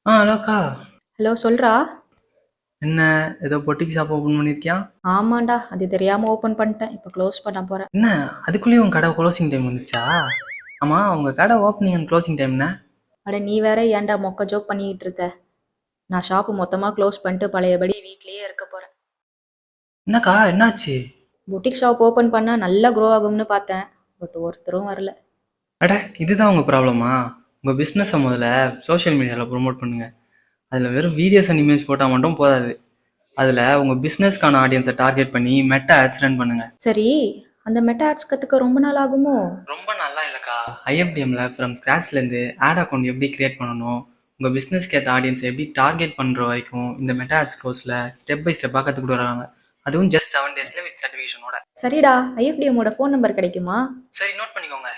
ஹலோக்கா. Hello சொல்றா. என்ன, ஏதோ பொட்டிக் ஷாப் ஓப்பன் பண்ணியிருக்கியா? ஆமாண்டா, அது தெரியாம ஓபன் பண்ணிட்டேன். இப்போ க்ளோஸ் பண்ண போறேன். என்ன, அதுக்குள்ளேயும் உன் கடை க்ளோசிங் டைம் வந்துச்சா? ஆமாம், உங்கள் கடை ஓப்பனிங் அண்ட் க்ளோசிங் டைம் என்ன? அட நீ வேற ஏன்டா மொக்க ஜோக் பண்ணிக்கிட்டு இருக்க? நான் ஷாப்பு மொத்தமா க்ளோஸ் பண்ணிட்டு பழையபடி வீட்லயே இருக்க போறேன். என்னக்கா, என்னாச்சு? புட்டிக் ஷாப் ஓபன் பண்ணா நல்லா க்ரோ ஆகும்னு பார்த்தேன். பட் ஒருத்தரும் வரல. அட, இதுதான் உங்கள் ப்ராப்ளமா? உங்கள் பிஸ்னஸை முதல்ல சோஷியல் மீடியாவில் ப்ரோமோட் பண்ணுங்கள். அதில் வெறும் வீடியோஸ் அண்ட் இமேஜ் போட்டால் மட்டும் போதாது. அதில் உங்கள் பிஸ்னஸ்க்கான ஆடியன்ஸை டார்கெட் பண்ணி மெட்டா ஆட்ஸ் ரன் பண்ணுங்கள். சரி, அந்த மெட்டா ஆட்ஸ் கத்துக்க ரொம்ப நாள் ஆகுமோ? ரொம்ப நல்லா இல்லைக்கா. ஐஎஃப்டிஎம்ல ஃப்ரம் ஸ்க்ராட்ச்லேருந்து ஆட் அக்கௌண்ட் எப்படி கிரியேட் பண்ணணும், உங்கள் பிஸ்னஸ்க்கு ஏற்ற ஆடியன்ஸை எப்படி டார்கெட் பண்ணுற வரைக்கும் இந்த மெட்டா ஆட்ஸ் கோர்ஸில் ஸ்டெப் பை ஸ்டெப்பாக கற்றுக்கிட்டு வராங்க. அதுவும் ஜஸ்ட் 7 days வித் சர்டிஃபிகேஷனோட. சரிடா, ஐஎஃப்டிஎம்மோட ஃபோன் நம்பர் கிடைக்குமா? சரி, நோட் பண்ணிக்கோங்க.